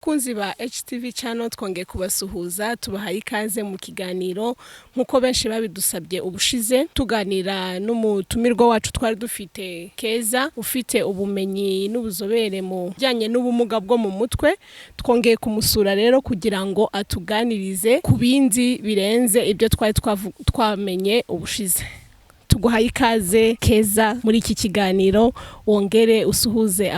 Kunzi ba HTV channel twongeye kubasuhuza tubahaye ikaze mu kiganiro nkuko benshi babidusabye ubushize tuganira n'umutumirwa wacu twari dufite Keza ufite ubumenyi n'ubuzobere mu bijyanye n'ubumuga bwo mu mutwe twongeye kumusura rero kugira ngo atuganirize ku bindi birenze ibyo twari twamenye ubushize. Tuguhaye ikaze Keza muri iki kiganiro wongere usuhuze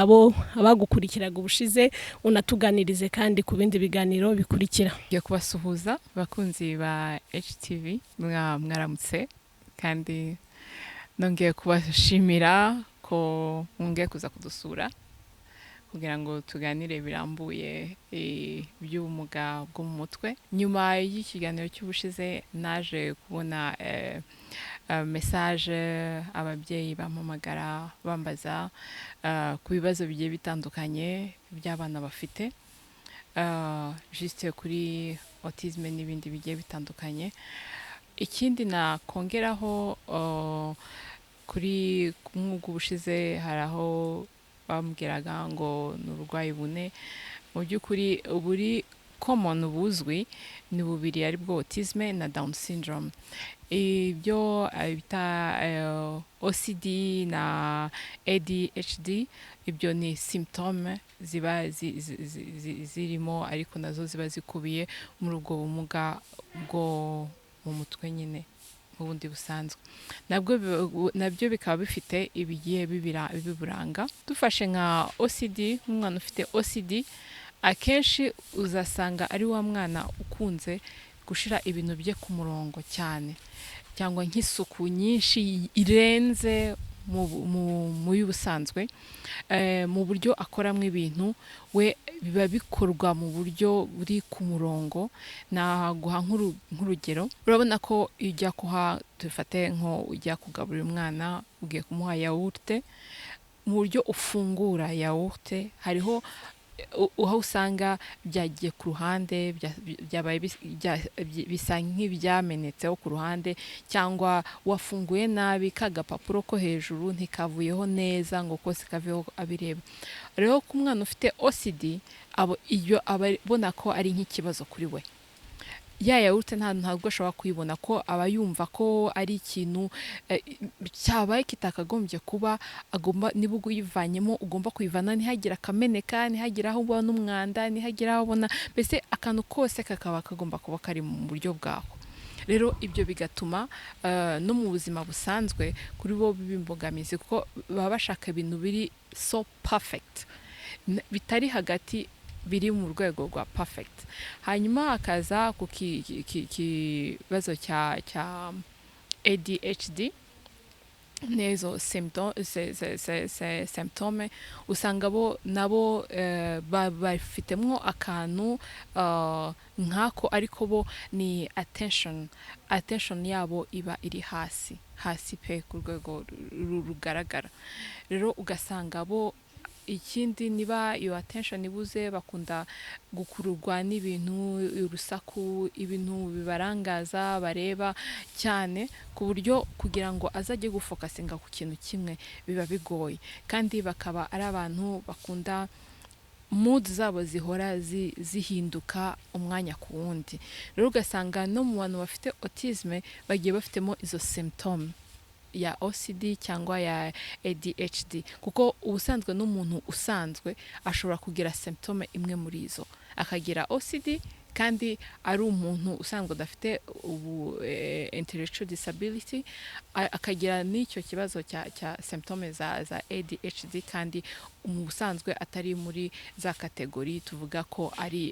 abagukurikiraga ubushize unatuganirize kandi ku bindi biganiro bikurikira. Ngiye kubasuhuza bakunzi ba HTV mwaramutse kandi nongeye kubashimira ko mwongeye kuza kudusura kugira ngo tuganire birambuye iby'ubumuga bwo mu mutwe. Nyuma y'ikiganiro cy'ubushize naje kubona message ababyeyi bampamagara bambaza ku bibazo bigiye bitandukanye by'abana bafite juste kuri autisme n'ibindi bigiye bitandukanye. Ikindi nakongeraho kuri nk'ubwo bushize haraho bambwiraga ngo n'uburwayi bune mu by'ukuri buri common buzwi ni bubiri ari bwo autisme na Down syndrome. Ibyo bita OCD na ADHD ibyo ni symptome ziba zirimo ariko nazo ziba zikubiye muri ubwo bumuga bwo mu mutwe nyine mu bundi busanzwe. Nabyo bikaba bifite ibigiye biburanga. Dufashe nka OCD, nk'umwana ufite OCD akenshi uzasanga ari wa mwana ukunze gushira ibintu bye ku murongo cyane cyangwa nk'isuku nyinshi irenze mu y'ubusanzwe mu buryo akoramo ibintu we biba bikorwa mu buryo buri ku murongo. Naguha nk'urugero, urabona ko ujya kuha dufate nko ujya kugaburira umwana ugiye kumuha yawurute, mu buryo ufungura yawurute hariho aho usanga byagiye ku ruhande byabaye bisa nk'ibyamenetseho ku ruhande cyangwa wafunguye nabi kagapapuro ko hejuru ntikavuyeho neza ngo kose kaveho abireba. Rero ku mwana ufite OCD iyo abona ko ari nk'ikibazo kuri we, ya yawurute ntabwo ashobora kuyibona ko aba yumva ko ari ikintu cyabaye kitakagombye kuba, agomba niba uyivanyemo ugomba kuyivana ntihagire akameneka, ntihagire aho ubona umwanda, ntihagire aho ubona, mbese akantu kose kakaba kagomba kuba kari mu buryo bwaho. Rero ibyo bigatuma no mu buzima busanzwe kuri bo bimbogamizi kuko baba bashaka ibintu biri so perfect bitari hagati, biri mu rwego rwa perfect. Hanyuma hakaza ku kibazo cya ADHD nezo symptome usanga bo nabo bafitemo akantu nkako ariko bo ni attention yabo iba iri hasi pe ku rwego rugaragara. Rero ugasanga bo ikindi niba iyo attention ibuze bakunda gukururwa n'ibintu, urusaku, ibintu bibarangaza bareba cyane ku buryo kugira ngo azajye gufokasinga ku kintu kimwe biba bigoye. Kandi bakaba ari abantu bakunda mood zabo zihora zihinduka umwanya ku wundi. Rero ugasanga no mu bantu bafite autisme bagiye bafitemo izo symptome ya OCD cyangwa ya ADHD kuko ubusanzwe n'umuntu usanzwe ashobora kugira symptome imwe muri izo, akagira OCD kandi ari umuntu usanzwe adafite intellectual disability, akagira n'icyo kibazo cya symptome za ADHD kandi mu busanzwe atari muri za kategori tuvuga ko ari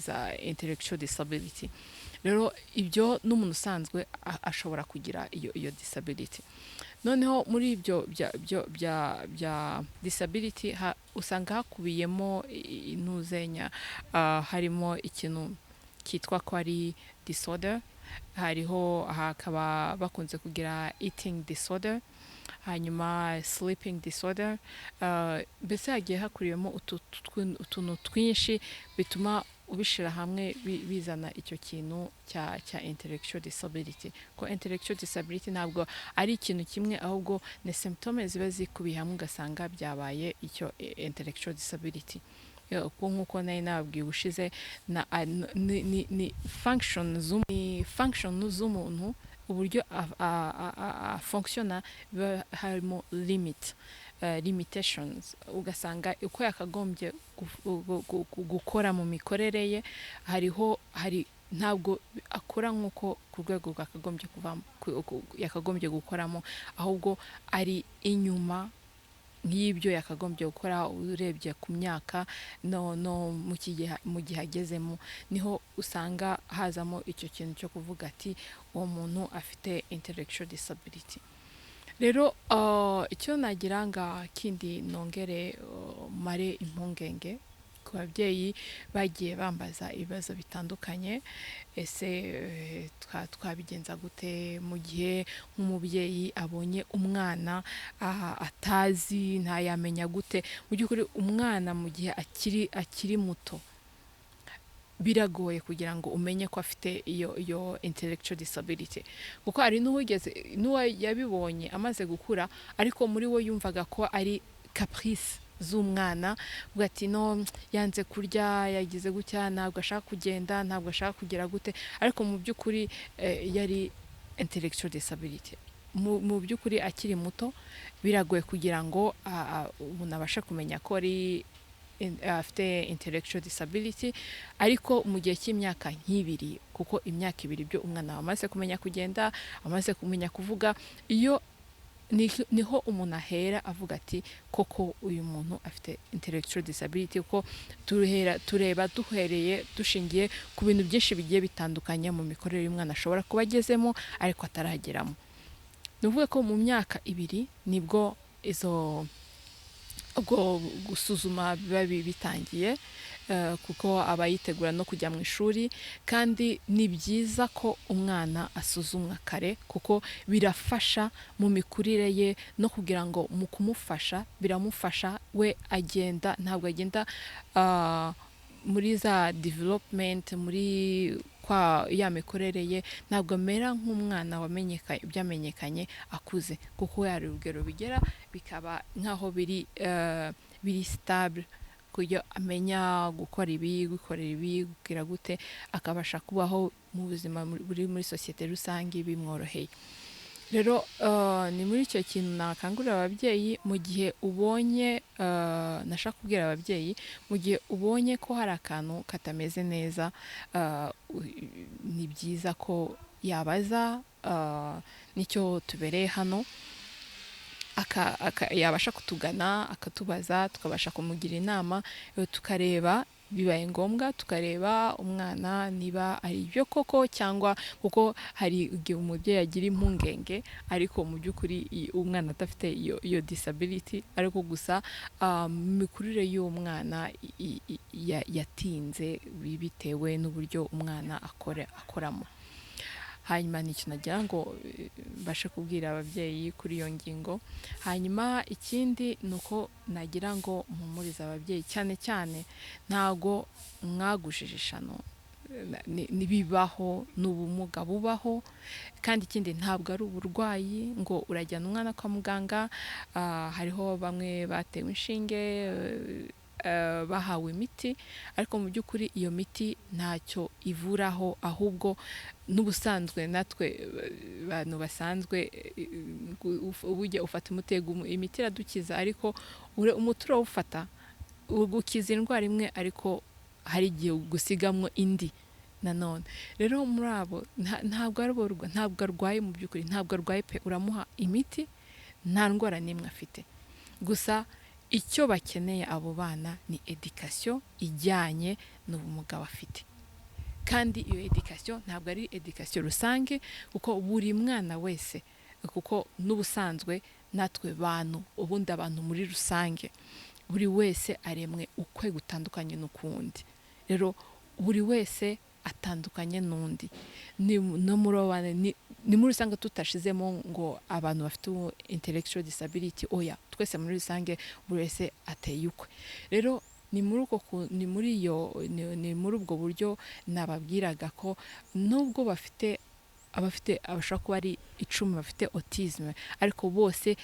za intellectual disability. Rero ibyo n'umuntu usanzwe ashobora kugira iyo disability. Noneho muri ibyo bya disability usanga hakubiyemo intuzenya, harimo ikintu kitwa ko ari disorder, hariho hakaba bakunze kugira eating disorder, hanyuma sleeping disorder, mbese hagiye hakuriyemo utuntu twinshi bituma ubishira hamwe bizana icyo kintu cya intellectual disability. Ko intellectual disability ntabwo ari ikintu kimwe ahubwo ni symptome ziba zikubiye hamwe ugasanga byabaye icyo intellectual disability. ko nk'uko nari nababwiye ubushize ni function z'umuntu uburyo functiona biba harimo limitations, ugasanga uko yakagombye gukora mu mikorere ye hari ntabwo akora nk'uko ku rwego yakagombye gukoramo, ahubwo ari inyuma nk'ibyo yakagombye gukora. Urebye ku myaka no mu gihe agezemo, niho usanga hazamo icyo kintu cyo kuvuga ati uwo muntu afite intellectual disability. Rero icyo nagira nga kindi nongere mare impungenge ku babyeyi bagiye bambaza ibibazo bitandukanye, ese twabigenza gute mu gihe nk'umubyeyi abonye umwana atazi, ntayamenya gute. Mu by'ukuri umwana mu gihe akiri muto biragoye kugira ngo umenye ko afite iyo intellectual disability, kuko hari n'uwo yabibonye amaze gukura, ariko muri we yumvaga ko ari caprice z'umwana, uvuga ati no yanze kurya, yagize gutya, ntabwo ashaka kugenda, ntabwo ashaka kugira gute, ariko mu by'ukuri yari intellectual disability. Mu by'ukuri akiri muto biragoye kugira ngo umuntu abashe kumenya ko ari afite intellectual disability, ariko mu gihe cy'imyaka nk'ibiri, kuko imyaka ibiri byo umwana amaze kumenya kugenda, amaze kumenya kuvuga, iyo niho umuntu ahera avuga ati koko uyu muntu afite intellectual disability, kuko tureba duhereye dushingiye ku bintu byinshi bigiye bitandukanye mu mikorere y'umwana ashobora kuba agezemo ariko atarageramo. Ni ukuvuga ko mu myaka ibiri nibwo ubwo gusuzuma biba bitangiye, kuko aba yitegura no kujya mu ishuri, kandi ni byiza ko umwana asuzumwa kare, kuko birafasha mu mikurire ye, no kugira ngo mu kumufasha biramufasha we ntabwo agenda muri za development, muri kwa ya mikorere ye, ntabwo amera nk'umwana byamenyekanye akuze, kuko hari urugero bigera bikaba nk'aho biri stable, kuyo amenya gukora ibi, gukwira gute, akabasha kubaho mu buzima buri muri societe rusange bimworoheye. Rero ni muri icyo kintu nakangurira ababyeyi, mu gihe ubonye nashaka kubwira ababyeyi, mu gihe ubonye ko hari akantu katameze neza, ni byiza ko yabaza nicyo tubereye hano, yabasha kutugana akatubaza, tukabasha kumugira inama, tukareba bibaye ngombwa, tukareba umwana niba ari ibyo koko, cyangwa kuko hari igihe umubyeyi agira impungenge, ariko mu by'ukuri umwana adafite iyo disability, ariko gusa mikurire y'umwana yatinze bitewe n'uburyo umwana akoramo. Hanyuma nicyo nagira ngo mbashe kubwira ababyeyi kuri iyo ngingo. Hanyuma ikindi ni uko nagira ngo mpumurize ababyeyi, cyane cyane ntago mwagujije ishano, nibibaho, n'ubumuga bubaho, kandi ikindi ntabwo ari uburwayi ngo urajyana umwana kwa muganga. Hariho bamwe batewe inshinge, bahawe imiti, ariko mu by'ukuri iyo miti ntacyo ivuraho, ahubwo n'ubusanzwe natwe abantu basanzwe ubujya ufata imiti iradukiza, ariko umuti urawufata ugukiza indwara imwe, ariko hari igihe gusigamwo indi nanone. Rero muri abo ntabwo arwaye, mu by'ukuri ntabwo arwaye pe, uramuha imiti, nta ndwara n'imwe afite, gusa icyo bakeneye abo bana ni education ijyanye n'ubumuga bafite. Kandi iyo education ntabwo ari education rusange, kuko buri mwana wese, kuko n'ubusanzwe natwe ubundi abantu muri rusange, buri wese aremwe ukwe gutandukanye n'ukundi. Rero buri wese atandukanye n'undi, ni muri rusange, tutashizemo ngo abantu bafite intellectual disability, oya, twese muri rusange buri wese ateye ukwe. Rero ni muri ubwo buryo nababwiraga ko nubwo abashobora kuba ari 10 bafite autisme, ariko bose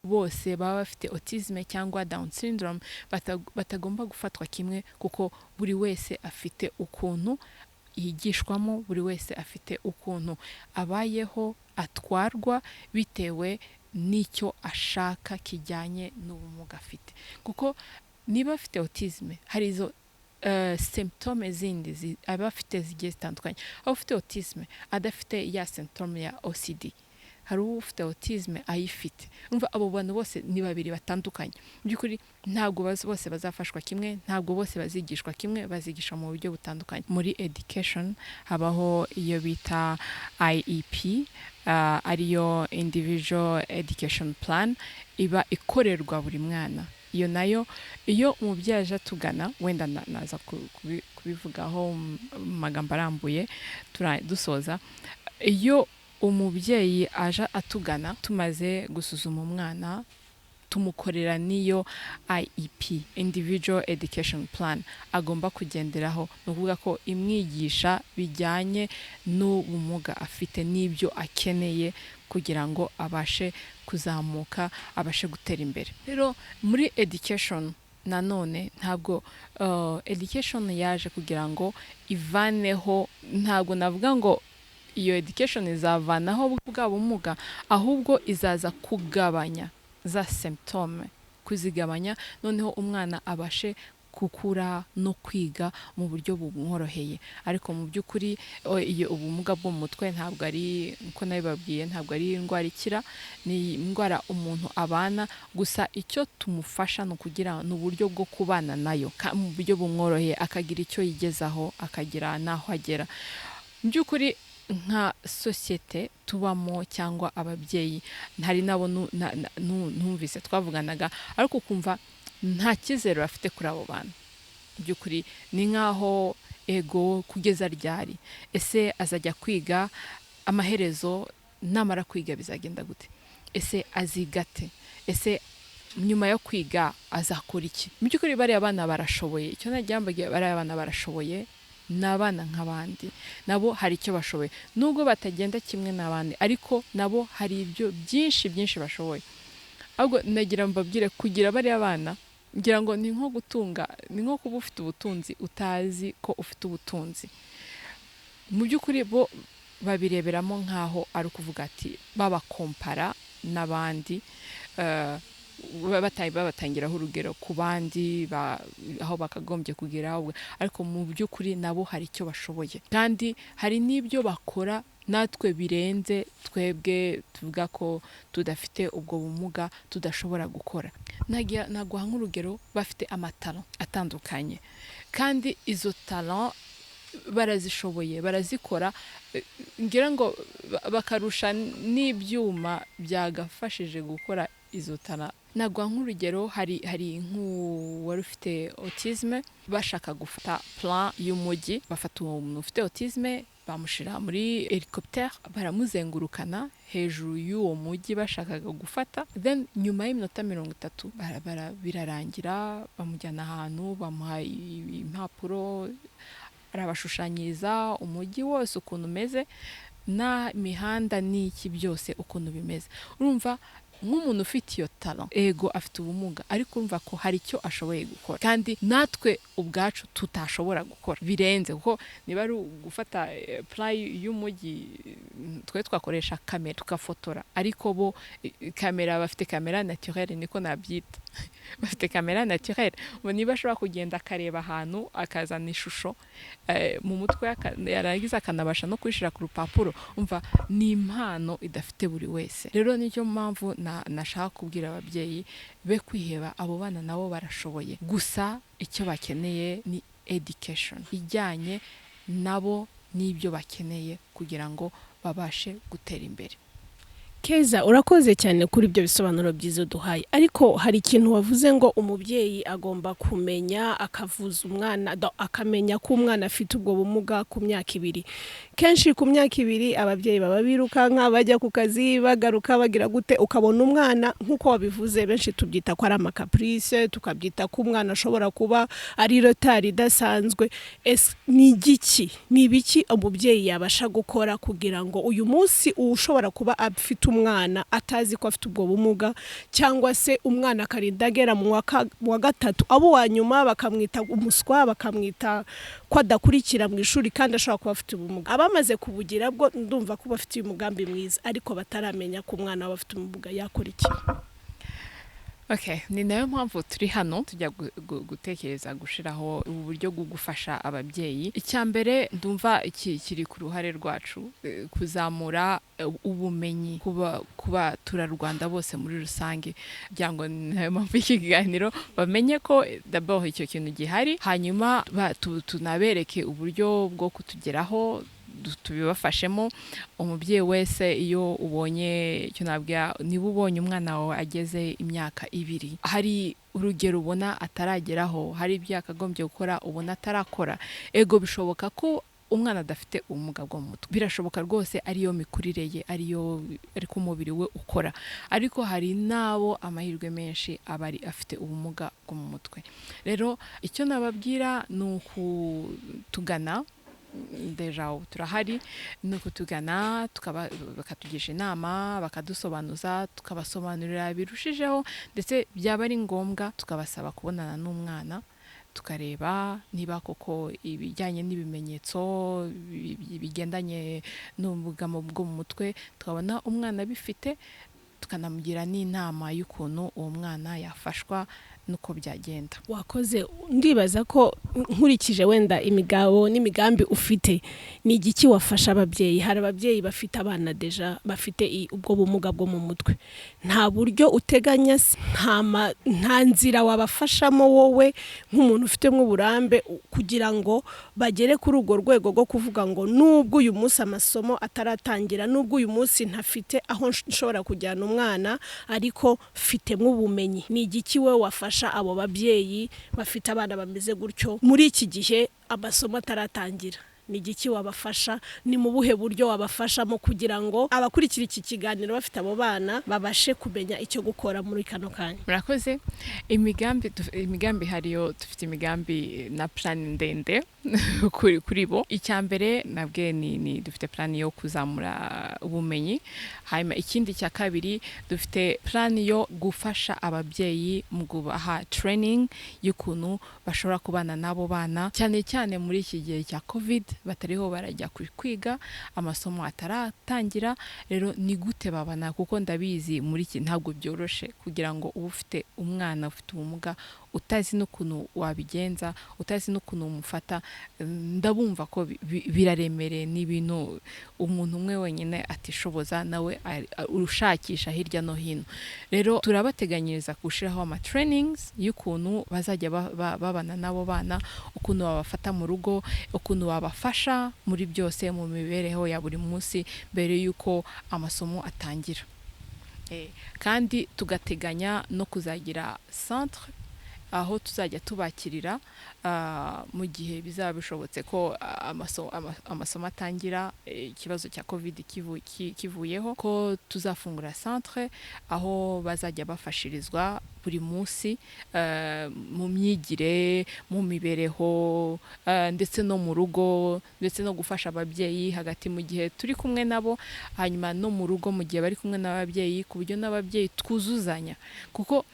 bose baba bafite autisme cyangwa down syndrome batagomba gufatwa kimwe, kuko buri wese afite ukuntu yigishwamo, buri wese afite ukuntu abayeho, atwarwa bitewe n'icyo ashaka kijyanye n'ubumuga afite. Kuko niba afite autisme hari izo symptome zindi aba afite zigiye zitandukanye. Aho ufite autisme adafite ya symptome ya OCD, hari ufite autisme ayifite. Umva abo bantu bose ni babiri batandukanye. Byukuri ntabwo bose bazafashwa kimwe, ntabwo bose bazigishwa kimwe, bazigisha mu buryo butandukanye. Muri education habaho iyo bita IEP, ariyo individual education plan, iba ikorerwa buri mwana. Iyo nayo iyo umubyeyi aje atugana, wenda naza kubivugaho mu magambo arambuye dusoza, iyo umubyeyi aje atugana tumaze gusuzuma umwana, tumukorera niyo IEP, individual education plan, agomba kugenderaho. Ni ukuvuga ko imwigisha bijyanye n'ubumuga afite n'ibyo akeneye kugira ngo abashe kuzamuka, abashe gutera imbere. Rero muri education nanone ntabwo education yaje kugira ngo ivaneho, ntabwo navuga ngo iyo education izavanaho bwa bumuga, ahubwo izaza kugabanya za symptome, kuzigabanya, noneho umwana abashe gukura no kwiga mu buryo bumworoheye. Ariko mu by'ukuri iyo ubumuga bwo mu mutwe ntabwo ari, uko nabibabwiye, ntabwo ari indwara ikira, ni indwara umuntu abana. Gusa icyo tumufasha no kugira n'uburyo bwo kubana nayo mu buryo bumworoheye, akagira icyo yigezaho, akagira naho agera. Mu by'ukuri nka sosiyete tubamo cyangwa ababyeyi, hari nabo numvise twavuganaga, ariko kumva nta cyizere bafite kuri abo bantu. Byukuri ni nkaho ego kugeza ryari, ese azajya kwiga, amaherezo namara kwiga bizagenda gute, ese azigate, ese nyuma yo kwiga azakora iki? Mu byukuri bariya abana barashoboye, icyo nagiye bariya abana barashoboye, n'abana nk'abandi, nabo hari icyo bashoboye, nubwo batagenda kimwe n'abandi, ariko nabo hari ibyo byinshi bashoboye. Ahubwo nagira mbabwire, kugira bariya abana ngira ngo ni nko gutunga, ni nko kuba ufite ubutunzi utazi ko ufite ubutunzi. Mu by'ukuri bo babireberamo nkaho ari ukuvuga ati babakompara n'abandi, babatangiraho urugero ku bandi aho bakagombye kugeraho, ariko mu by'ukuri nabo hari icyo bashoboye, kandi hari n'ibyo bakora natwe birenze twebwe tuvuga ko tudafite ubwo bumuga tudashobora gukora. Naguha nk'urugero, bafite amatalo atandukanye, kandi izo talent barazishoboye, barazikora, ngira ngo bakarusha n'ibyuma byagafashije gukora izo talent. Naguha nk'urugero, hari nk'uwari ufite autisme, bashaka gufata plan y'umujyi, bafata uwo muntu ufite autisme bamushira muri helicopter, baramuzengurukana hejuru y'uwo mujyi bashakaga gufata, then nyuma y'iminota 30 birarangira, bamujyana ahantu, bamuha impapuro, arabashushanyiriza umujyi wose ukuntu umeze, na mihanda n'iki byose ukuntu bimeze. Urumva nk'umuntu ufite iyo talent, ego afite ubumuga, ariko urumva ko hari icyo ashoboye gukora, kandi natwe ubwacu tutashobora gukora birenze. Kuko niba ari gufata plan y'umujyi, twe twakoresha kamera tukafotora, ariko bo kamera, bafite kamera naturelle, niko nabyita bafite kamera naturelle. Niba ashobora kugenda akareba ahantu, akazana ishusho mu mutwe, yaragize akanabasha no kwishira ku rupapuro, umva ni impano idafite buri wese. Rero nicyo mpamvu nashaka kubwira ababyeyi be kwiheba, abo bana nabo barashoboye, gusa icyo bakeneye ni education ijyanye nabo n'ibyo bakeneye kugira ngo babashe gutera imbere. Keza, urakoze cyane kuri ibyo bisobanuro byiza duhaye, ariko hari ikintu wavuze ngo umubyeyi agomba kumenya, akavuza umwana, akamenya ko umwana afite ubwo bumuga ku myaka 2. Kenshi ku myaka 2 ababyeyi baba birukanka bajya ku kazi, bagaruka bagira gute, ukabona umwana nk'uko wabivuze, benshi tubyita ko ari amakaprice, tukabyita ko umwana ashobora kuba ari retard idasanzwe. Ni igiki, ni ibiki umubyeyi yabasha gukora kugira ngo uyu munsi ushobora kuba afite afite umwana atazi ko afite ubwo bumuga, cyangwa se umwana akarinda agera mu wa gatatu abo wa nyuma bakamwita umuswa, bakamwita ko adakurikira mu ishuri kandi ashobora kuba afite ubumuga. Abamaze kubugira bwo ndumva ko bafite umugambi mwiza, ariko bataramenya ko umwana aba afite ubumuga yakora iki. Okay, ni nayo mpamvu turi hano tujya gutekereza gushiraho ubu buryo bwo gufasha ababyeyi. Icyambere ndumva kiri ku ruhare rwacu kuzamura ubumenyi kuba turarwanda bose muri rusange, kugira ngo nayo mpamvu ikiganiro bamenye ko d'abord icyo kintu gihari, hanyuma tunabereke uburyo bwo kutugeraho tubibafashemo. Umubyeyi wese iyo ubonye icyo nabwira, niba ubonye umwana wawe ageze imyaka 2 hari urugero ubona atarageraho, hari ibyo yakagombye gukora ubona atarakora, ego bishoboka ko umwana adafite ubumuga bwo mu mutwe, birashoboka rwose ariyo mikurire ye, ariko umubiri we ukora, ariko hari nabo amahirwe menshi abari afite ubumuga bwo mu mutwe. Rero icyo nababwira ni ukutugana, deja ubu turahari, ni ukutugana bakatugisha inama, bakadusobanuza, tukabasobanurira birushijeho, ndetse byaba ari ngombwa tukabasaba kubonana n'umwana tukareba niba koko ibijyanye n'ibimenyetso bigendanye n'ubumuga bwo mu mutwe tukabona umwana bifite, tukanamugira n'inama y'ukuntu uwo mwana yafashwa nuko byagenda. Wakoze. Ndibaza ko nkurikije wenda imigabo n'imigambi ufite, ni igiki wafasha ababyeyi? Hari ababyeyi bafite abana deja bafite ubwo bumuga bwo mu mutwe, nta buryo uteganya, nta nzira wabafashamo wowe nk'umuntu ufite nk'uburambe kugira ngo bagere kuri urwo rwego rwo kuvuga ngo nubwo uyu munsi amasomo ataratangira, nubwo uyu munsi ntafite aho nshobora kujyana umwana, ariko mfitemo ubumenyi. Ni igiki we wafasha abo babyeyi bafite abana bameze gutyo muri iki gihe amasomo ataratangira? Ni igiki wabafasha? Ni mu buhe buryo wabafashamo kugira ngo abakurikira iki kiganiro bafite abo bana babashe kumenya icyo gukora muri kano kanya? Murakoze. Imigambi hariyo, dufite imigambi na plan ndende kuri bo. Icyambere nabwe ni dufite plan yo kuzamura ubumenyi, hanyuma ikindi cya kabiri dufite plan yo gufasha ababyeyi mu gubaha training y'ukuntu bashobora kubana n'abo bana, cyane cyane muri iki gihe cya covid batariho barajya kwiga, amasomo ataratangira. Rero ni gute babana, kuko ndabizi muri iki ntabwo byoroshe kugira ngo uba ufite umwana ufite ubumuga utazi n'ukuntu wabigenza, utazi n'ukuntu umufata. Ndabumva ko biraremereye, n'ibintu umuntu umwe wenyine atishoboza, nawe urushakisha hirya no hino. Rero turabateganyiriza gushiraho ama trainings y'ukuntu bazajya babana n'abo bana, ukuntu babafata mu rugo, ukuntu babafasha muri byose mu mibereho ya buri munsi mbere y'uko amasomo atangira. Kandi tugateganya no kuzagira centre aho tuzajya tubakirira mu gihe bizaba bishobotse ko amasomo atangira, ikibazo cya covid kivuyeho, ko tuzafungura centre aho bazajya bafashirizwa buri munsi mu myigire, mu mibereho, ndetse no mu rugo, ndetse no gufasha ababyeyi hagati mu gihe turi kumwe nabo, hanyuma no mu rugo mu gihe bari kumwe n'ababyeyi, ku buryo n'ababyeyi twuzuzanya, kuko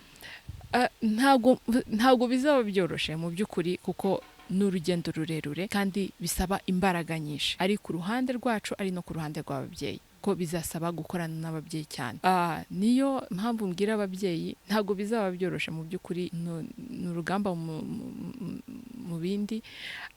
ntabwo bizaba byoroshye mu by'ukuri, kuko n'urugendo rurerure kandi bisaba imbaraga nyinshi, ari ku ruhande rwacu ari no ku ruhande rw'ababyeyi, ko bizasaba gukorana n'ababyeyi cyane. Niyo mpamvu mbwira ababyeyi ntabwo bizaba byoroshye mu by'ukuri, ni urugamba mu bindi,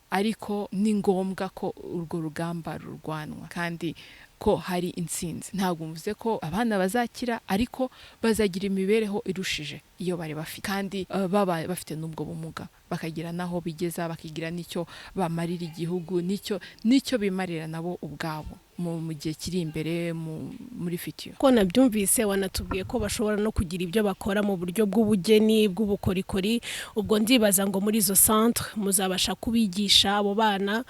ariko ni ngombwa ko urwo rugamba rurwanwa kandi ko hari intsinzi. Ntabwo mvuze ko abana bazakira, ariko bazagira imibereho irushije iyo bari bafite, kandi baba bafite n'ubwo bumuga, bakagira naho bigeza, bakigira n'icyo bamarira igihugu, n'icyo bimarira nabo ubwabo mu gihe kiri imbere muri future. Ko nabyumvise wanatubwiye ko bashobora no kugira ibyo bakora mu buryo bw'ubugeni, bw'ubukorikori. Ubwo ndibaza ngo muri izo centre muzabasha kubigisha abo bana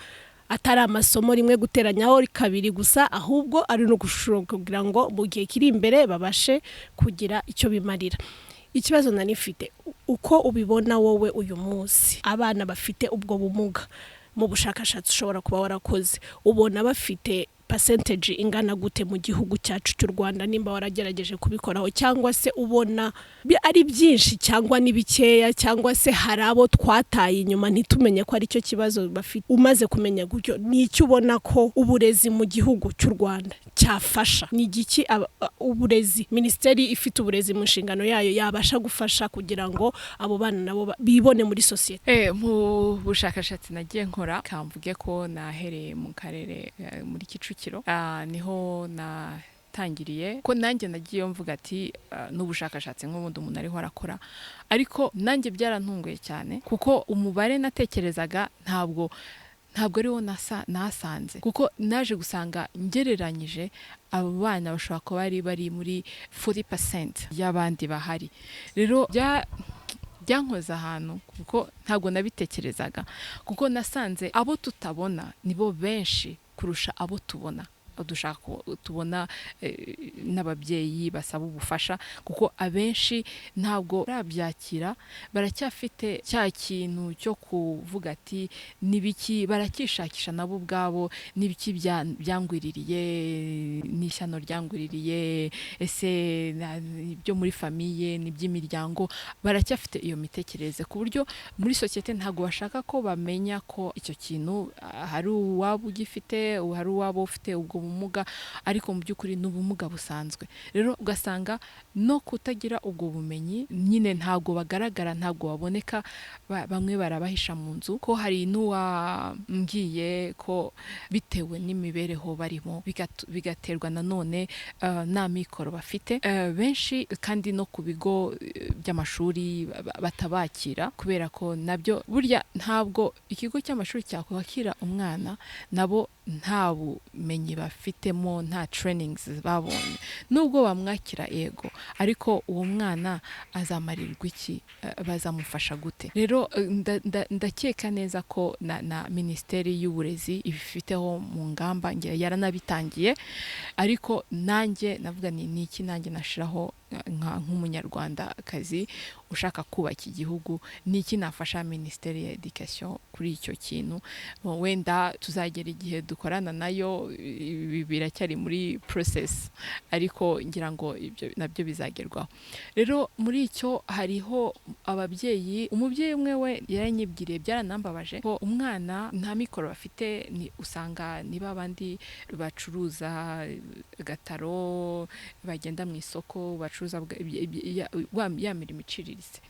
atari amasomo rimwe guteranyaho kabiri gusa, ahubwo ari no gushobora kugira ngo mu gihe kiri imbere babashe kugira icyo bimarira. Ikibazo nanifite, uko ubibona wowe uyu munsi abana bafite ubwo bumuga, mu bushakashatsi ushobora kuba warakoze, ubona bafite percentage ingana gute mu gihugu cyacu cy'u Rwanda, nimba waragerageje kubikoraho cyangwa se ubona ari byinshi cyangwa ni bikeya, cyangwa se hari abo twataye inyuma ntitumenye ko ari cyo kibazo bafite. Umaze kumenya gutyo, ni icyo ubona ko uburezi mu gihugu cy'u Rwanda cyafasha, ni igiki uburezi, minisiteri ifite uburezi mu nshingano yayo yabasha gufasha kugira ngo abo bana nabo bibone muri sosiyete? Mu bushakashatsi nagiye nkora, kamvuge ko nahereye mu karere muri Kicukiro, niho natangiriye ko nanjye nagiye mvuga ati n'ubushakashatsi nk'ubundi umuntu ariho arakora, ariko nanjye byarantunguye cyane kuko umubare natekerezaga ntabwo ariwo nasanze, kuko naje gusanga ngereranyije abo bana bashobora kuba bari muri 40% y'abandi bahari. Rero byankoze ahantu kuko ntabwo nabitekerezaga, kuko nasanze abo tutabona nibo benshi kurusha abo tubona. Tubona n'ababyeyi basaba ubufasha, kuko abenshi ntabwo barabyakira, baracyafite cya kintu cyo kuvuga ati nibiki, baracyishakisha nabo ubwabo, nibiki byangwiririye, n'ishyano ryangwiririye, ese ibyo muri famiye n'iby'imiryango, baracyafite iyo mitekerereze, ku buryo muri sosiyete ntabwo bashaka ko bamenya ko icyo kintu hari uwaba ugifite, hari uwaba ufite ubwo bumuga, ariko mu by'ukuri n'ubumuga busanzwe. Rero ugasanga no kutagira ubwo bumenyi nyine ntabwo bagaragara, ntabwo baboneka, bamwe barabahisha mu nzu. Ko hari n'uwambwiye ko bitewe n'imibereho barimo bigaterwa nanone nta mikoro bafite, benshi kandi no ku bigo by'amashuri batabakira, kubera ko nabyo burya ntabwo ikigo cy'amashuri cyakwakira umwana nabo nta bumenyi bafitemo, nta trainings babonye, nubwo bamwakira yego, ariko uwo mwana azamarirwa iki, bazamufasha gute? Rero ndakeka neza ko na minisiteri y'uburezi ibifiteho mu ngamba, yaranabitangiye, ariko nanjye navuga ni iki nanjye nashiraho nk'umunyarwandakazi ushaka kubaka igihugu, ni iki nafasha minisiteri ya education kuri icyo kintu. Wenda tuzagera igihe dukorana nayo, biracyari muri process, ariko ngira ngo ibyo nabyo bizagerwaho. Rero muri icyo hariho ababyeyi, umubyeyi umwe we yaranyibwiriye, byaranambabaje ko umwana nta mikoro bafite, usanga niba abandi bacuruza gataro, bagenda mu isoko bacuruza ya mirimo iciriritse.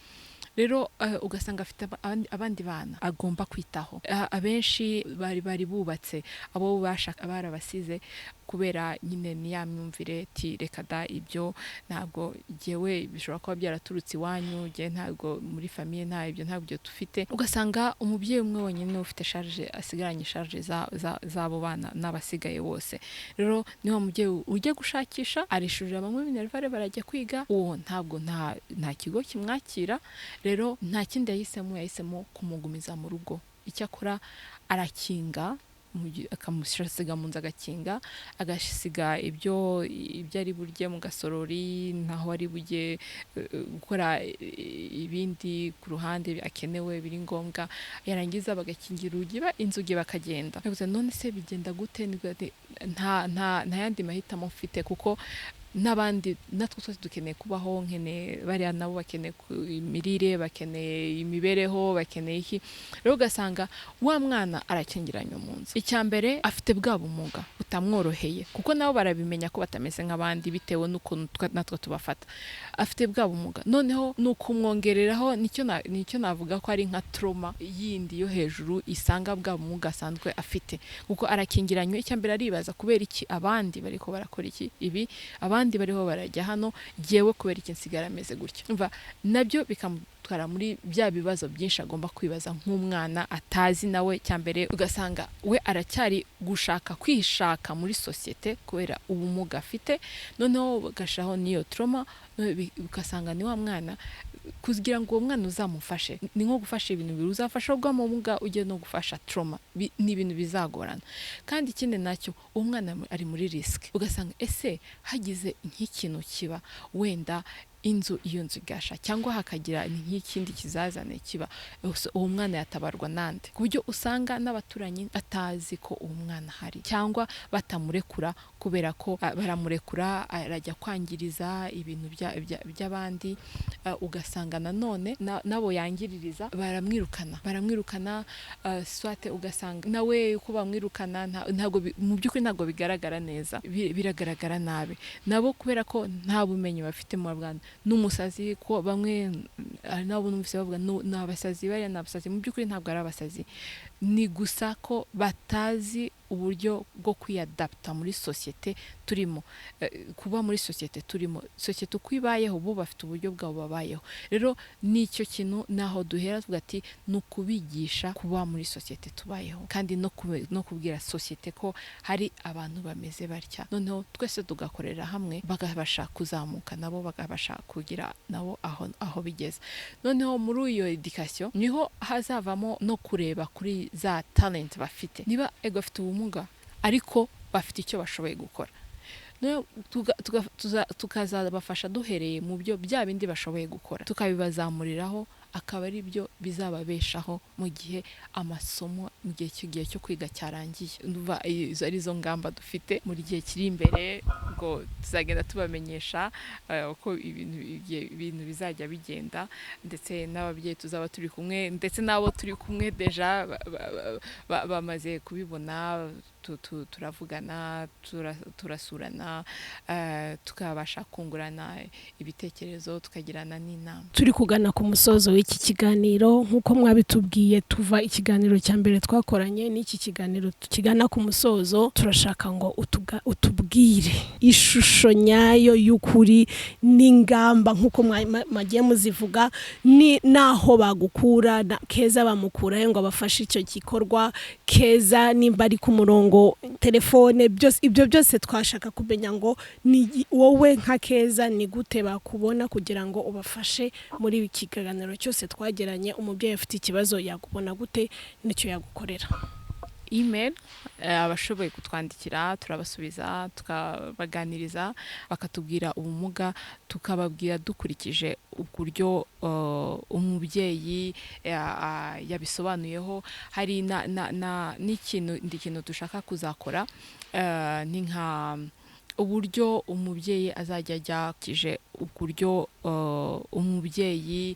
Rero ugasanga afite abandi bana agomba kwitaho. Abenshi bari bubatse, abo barabasize kubera nyine ni ya myumvire ati reka da ibyo ntabwo jyewe bishobora kuba byaraturutse iwanyu, jye ntabwo muri famiye nta ibyo ntabwo dufite. Ugasanga umubyeyi umwe wenyine ufite charge, asigaranye charge z'abo bana n'abasigaye bose. Rero niho mubyeyi ujye gushakisha, arishurira bamwe minervare barajya kwiga, uwo ntabwo nta kigo kimwakira. Rero nta kindi yahisemo kumugumiza mu rugo. Icyakora arakinga, akamusiga mu nzu, agakinga, agasiga ibyo ari burye mu gasorori, ntaho ari bujye gukora ibindi ku ruhande akenewe biri ngombwa, yarangiza bagakingira inzugi bakagenda. None se bigenda gute? Nta yandi mahitamo mfite, kuko n'abandi natwe twese dukeneye kubaho, bariya nabo bakeneye imirire, bakeneye imibereho, bakeneye iki. Rero ugasanga wa mwana arakingiranye mu nzu. Icya mbere afite bwa bumuga butamworoheye, kuko nabo barabimenya ko batameze nk'abandi bitewe n'ukuntu natwe tubafata. Afite bwa bumuga, noneho nukumwongereraho nicyo navuga ko ari nka trauma yindi yo hejuru isanga bwa bumuga asanzwe afite, kuko arakingiranywe. Icya mbere aribaza kubera iki abandi bariko barakora iki ibi, abandi bariho barajya hano, jyewe kubera iki nsigara ameze gutya. Umva, nabyo bikamutwara muri bya bibazo byinshi agomba kwibaza nk'umwana atazi nawe. Cyambere ugasanga we aracyari gushaka kwishaka muri sosiyete kubera ubumuga afite, noneho bagashaho niyo trauma, ugasanga ni wa mwana kugira ngo uwo mwana uzamufashe ni nko gufasha ibintu bibiri, uzafasha ubw'amubumuga ujye no gufasha trauma, ni ibintu bizagorana. Kandi ikindi nacyo uwo mwana ari muri risk, ugasanga ese hagize nk'ikintu kiba, wenda iyo nzu igasha cyangwa hakagira nk'ikindi kizazane kiba, uwo mwana yatabarwa nande, ku buryo usanga n'abaturanyi atazi ko uwo mwana hari, cyangwa batamurekura kubera ko baramurekura arajya kwangiriza ibintu by'abandi, ugasanga nanone nabo yangiririza baramwirukana, swate ugasanga nawe uko bamwirukana mu by'ukuri ntabwo bigaragara neza, biragaragara nabi nabo kubera ko nta bumenyi bafite mu Rwanda. N'umusazi ko bamwe nabo numvise bavuga n'abasazi, bariya n'abasazi, mu by'ukuri ntabwo ari abasazi, ni gusa ko batazi uburyo bwo kwiyadapta muri societe turimo, kuba muri societe turimo, societe uko ibayeho bo bafite uburyo bwabo babayeho. Rero nicyo kintu naho duhera tuvuga ati nukubigisha kuba muri societe tubayeho, kandi no kubwira societe ko hari abantu bameze batya, noneho twese tugakorera hamwe bagabasha kuzamuka, nabo bagabasha kugira nabo aho bigeze. Noneho muri iyo education niho hazavamo no kureba kuri za talent bafite, niba ego afite ubumuga ariko bafite icyo bashoboye gukora, tukazabafasha duhereye mu byo bya bindi bashoboye gukora, tukabibazamuriraho, akaba ari byo bizababeshaho mu gihe amasomo, mu gihe cyo kwiga cyarangiye. Arizo ngamba dufite muri gihe kiri imbere, ngo tuzagenda tubamenyesha uko ibintu bizajya bigenda, ndetse n'ababyeyi tuzaba turi kumwe, ndetse n'abo turi kumwe deja bamaze kubibona, turavugana, turasurana, tukabasha kungurana ibitekerezo, tukagirana n'inama. Turi kugana ku musozo w'iki kiganiro, nk'uko mwabitubwiye tuva ikiganiro cya mbere twakoranye n'iki kiganiro tukigana ku musozo, turashaka ngo utubwire ishusho nyayo y'ukuri n'ingamba nk'uko mwagiye muzivuga, naho bagukura Keza bamukurayo ngo abafashe icyo gikorwa, Keza nimba ari ku murongo telefone, ibyo byose twashaka kumenya ngo ni wowe nka Keza ni gute bakubona kugira ngo ubafashe muri iki kiganiro cyose twageranye. Umubyeyi afite ikibazo yakubona gute, nicyo yagukorera? Email, abashoboye kutwandikira turabasubiza, tukabaganiriza, bakatubwira ubumuga, tukababwira dukurikije uburyo umubyeyi yabisobanuyeho. Hari n'ikintu dushaka kuzakora, ni nka uburyo umubyeyi azajya ajya kije uburyo umubyeyi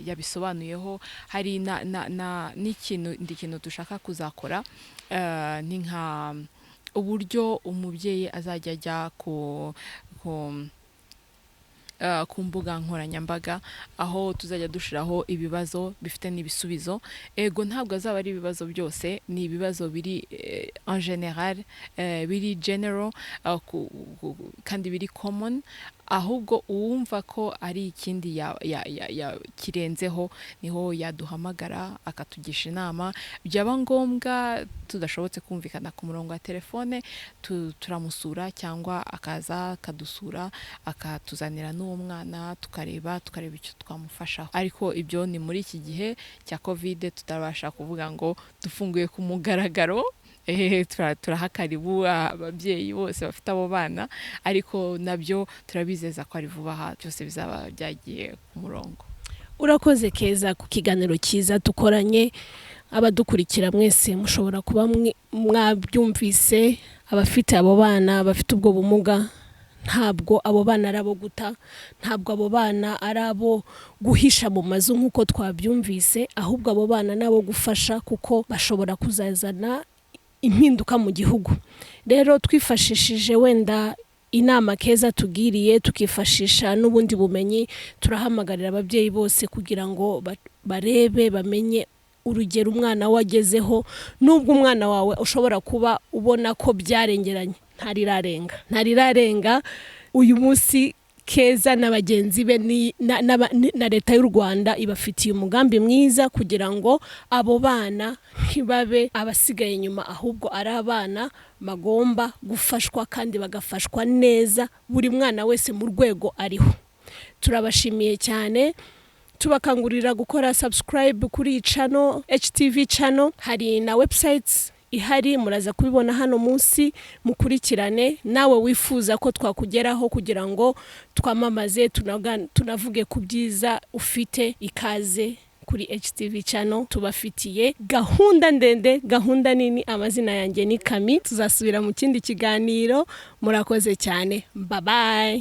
yabisobanuyeho. Hari n'ikintu dushaka kuzakora, ni nka uburyo umubyeyi azajya ajya ku mbuga nkoranyambaga, aho tuzajya dushiraho ibibazo bifite n'ibisubizo. Ego ntabwo azaba ari ibibazo byose, ni ibibazo biri en general, biri general, kandi biri common, ahubwo uwumva ko ari ikindi kirenzeho niho yaduhamagara akatugisha inama. Byaba ngombwa tudashobotse kumvikana ku murongo wa telefone, turamusura cyangwa akaza akadusura akatuzanira n'uwo mwana, tukareba icyo twamufashaho. Ariko ibyo ni muri iki gihe cya covid, tutabasha kuvuga ngo dufunguye ku mugaragaro. Turaha karibu ababyeyi bose bafite abo bana, ariko nabyo turabizeza ko ari vuba aha byose bizaba byagiye ku murongo. Urakoze Keza ku kiganiro cyiza dukoranye. Abadukurikira mwese mushobora kuba mwabyumvise, abafite abo bana bafite ubwo bumuga, ntabwo abo bana ari abo guta, ntabwo abo bana ari abo guhisha mu mazu nk'uko twabyumvise, ahubwo abo bana nabo gufasha, kuko bashobora kuzazana impinduka mu gihugu. Rero twifashishije wenda inama Keza tugiriye, tukifashisha n'ubundi bumenyi, turahamagarira ababyeyi bose kugira ngo barebe, bamenye urugero umwana wagezeho. Nubwo umwana wawe ushobora kuba ubona ko byarengeranye, ntarirarenga. Uyu munsi Keza na bagenzi be na leta y'u Rwanda ibafitiye umugambi mwiza kugira ngo abo bana ntibabe abasigaye inyuma, ahubwo ari abana bagomba gufashwa kandi bagafashwa neza, buri mwana wese mu rwego ariho. Turabashimiye cyane, tubakangurira gukora subscribe kuri channel HTV channel. Hari na websites ihari muraza kubibona hano munsi mukurikirane nawe wifuza ko twakugeraho kugira ngo twamamaze tunavuge ku byiza ufite ikaze kuri HTV channel tubafitiye gahunda ndende gahunda nini amazina yanjye ni Kami tuzasubira mu kindi kiganiro murakoze cyane bye bye